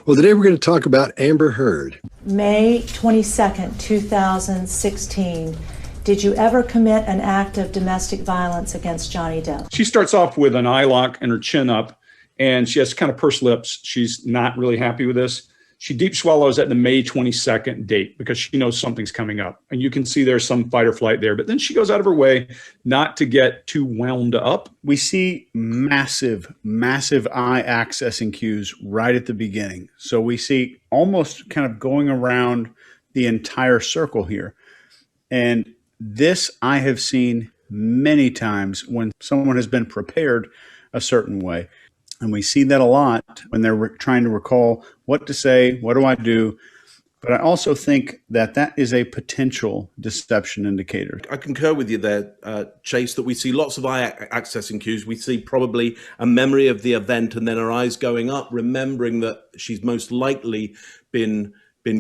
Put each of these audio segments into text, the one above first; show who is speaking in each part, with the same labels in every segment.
Speaker 1: Well, today we're going to talk about Amber Heard.
Speaker 2: May 22nd, 2016. Did you ever commit an act of domestic violence against Johnny Depp?
Speaker 3: She starts off with an eye lock and her chin up, and she has kind of pursed lips. She's not really happy with this. She deep swallows at the May 22nd date because she knows something's coming up. And you can see there's some fight or flight there. But then she goes out of her way not to get too wound up.
Speaker 4: We see massive eye accessing cues right at the beginning. So we see almost kind of going around the entire circle here. And this I have seen many times when someone has been prepared a certain way. And we see that a lot when they're trying to recall what to say, what do I do? But I also think that that is a potential deception indicator.
Speaker 5: I concur with you there, Chase, that we see lots of eye accessing cues. We see probably a memory of the event and then her eyes going up, remembering that she's most likely been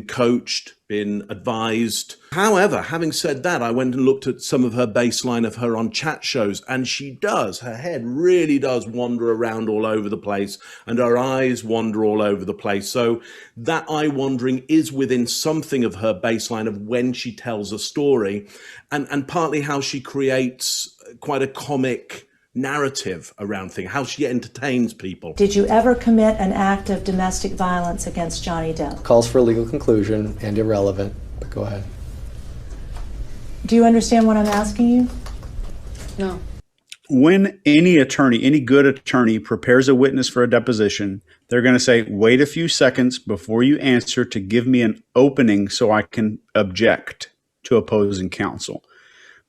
Speaker 5: coached, been advised. However, having said that, I went and looked at some of her baseline of her on chat shows, and her head really does wander around all over the place, and her eyes wander all over the place. So that eye wandering is within something of her baseline of when she tells a story, and partly how she creates quite a comic narrative around things, how she entertains people.
Speaker 2: Did you ever commit an act of domestic violence against Johnny Depp?
Speaker 6: Calls for a legal conclusion and irrelevant, but go ahead.
Speaker 2: Do you understand what I'm asking you?
Speaker 7: No.
Speaker 4: When any attorney, any good attorney prepares a witness for a deposition, they're going to say, wait a few seconds before you answer to give me an opening so I can object to opposing counsel.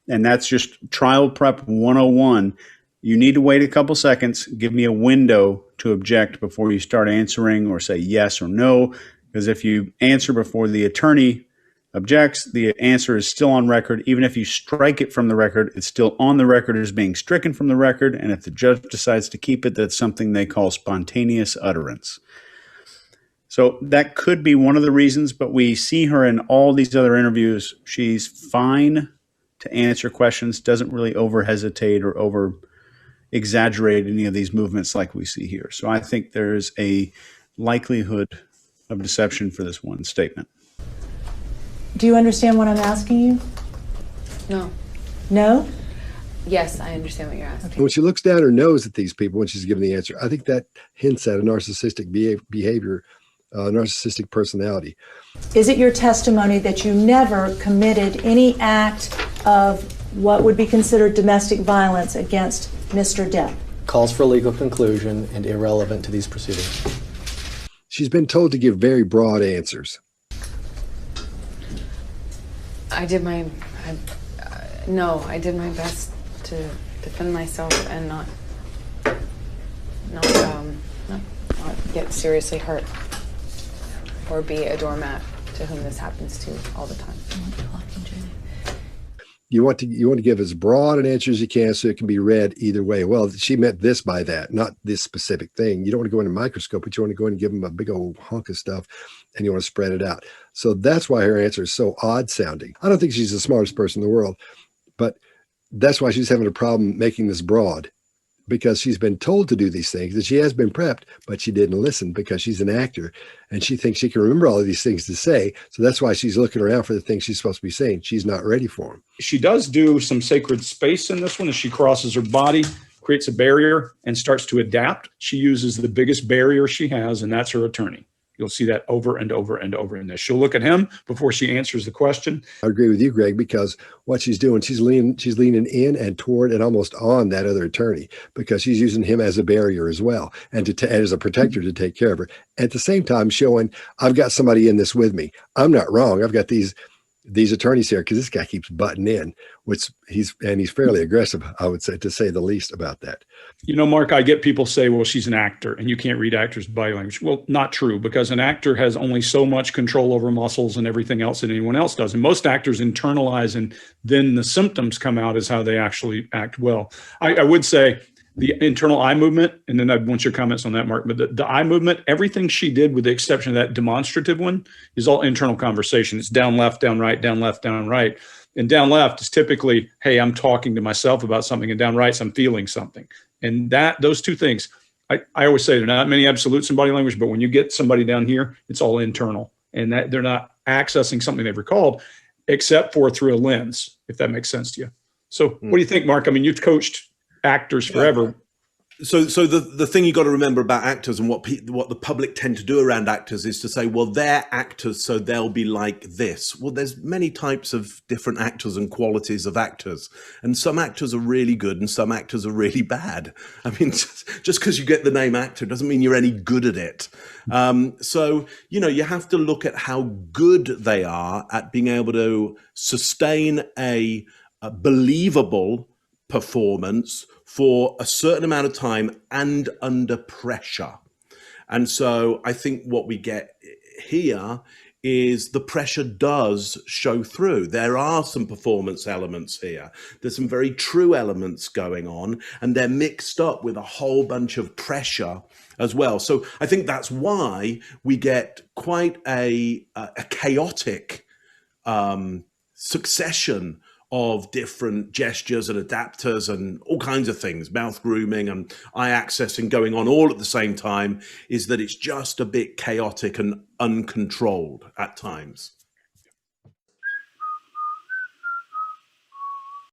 Speaker 4: And that's just trial prep 101. You need to wait a couple seconds, give me a window to object before you start answering or say yes or no. Because if you answer before the attorney objects, the answer is still on record. Even if you strike it from the record, it's still on the record as being stricken from the record. And if the judge decides to keep it, that's something they call spontaneous utterance. So that could be one of the reasons, but we see her in all these other interviews. She's fine to answer questions, doesn't really over hesitate or over exaggerate any of these movements like we see here. So I think there's a likelihood of deception for this one statement.
Speaker 2: Do you understand what I'm asking you?
Speaker 7: No.
Speaker 2: No?
Speaker 7: Yes, I understand what you're asking.
Speaker 1: When she looks down her nose at these people when she's giving the answer, I think that hints at a narcissistic behavior, narcissistic personality.
Speaker 2: Is it your testimony that you never committed any act of what would be considered domestic violence against Mr. Depp?
Speaker 6: Calls for a legal conclusion and irrelevant to these proceedings.
Speaker 1: She's been told to give very broad answers.
Speaker 7: I did my best to defend myself and not get seriously hurt or be a doormat to whom this happens to all the time.
Speaker 1: You want to give as broad an answer as you can so it can be read either way. Well, she meant this by that, not this specific thing. You don't want to go into a microscope, but you want to go in and give them a big old hunk of stuff, and you want to spread it out. So that's why her answer is so odd sounding. I don't think she's the smartest person in the world, but that's why she's having a problem making this broad, because she's been told to do these things, and she has been prepped, but she didn't listen because she's an actor and she thinks she can remember all of these things to say. So that's why she's looking around for the things she's supposed to be saying. She's not ready for them.
Speaker 3: She does do some sacred space in this one as she crosses her body, creates a barrier, and starts to adapt. She uses the biggest barrier she has, and that's her attorney. You'll see that over and over and over in this. She'll look at him before she answers the question. I
Speaker 1: agree with you, Greg, because what she's doing, she's leaning in and toward and almost on that other attorney, because she's using him as a barrier as well, and as a protector to take care of her. At the same time, showing, I've got somebody in this with me. I'm not wrong. I've got these attorneys here, because this guy keeps butting in, which he's fairly aggressive, I would say, to say the least about that.
Speaker 3: You know, Mark, I get people say, well, she's an actor and you can't read actors' body language. Well, not true, because an actor has only so much control over muscles and everything else that anyone else does. And most actors internalize, and then the symptoms come out as how they actually act well. I would say the internal eye movement, and then I want your comments on that, Mark, but the eye movement, everything she did with the exception of that demonstrative one is all internal conversation. It's down left, down right, down left, down right. And down left is typically, hey, I'm talking to myself about something, and down right, I'm feeling something. And those two things, I always say there are not many absolutes in body language, but when you get somebody down here, it's all internal, and that they're not accessing something they've recalled, except for through a lens, if that makes sense to you. So what do you think, Mark? I mean, you've coached actors forever.
Speaker 5: So the thing you got to remember about actors and what the public tend to do around actors is to say, well, they're actors, so they'll be like this. Well, there's many types of different actors and qualities of actors, and some actors are really good and some actors are really bad. I mean, just because you get the name actor doesn't mean you're any good at it. So you have to look at how good they are at being able to sustain a believable performance for a certain amount of time and under pressure. And so I think what we get here is the pressure does show through. There are some performance elements here. There's some very true elements going on, and they're mixed up with a whole bunch of pressure as well. So I think that's why we get quite a chaotic succession of different gestures and adapters and all kinds of things, mouth grooming and eye accessing going on all at the same time, is that it's just a bit chaotic and uncontrolled at times.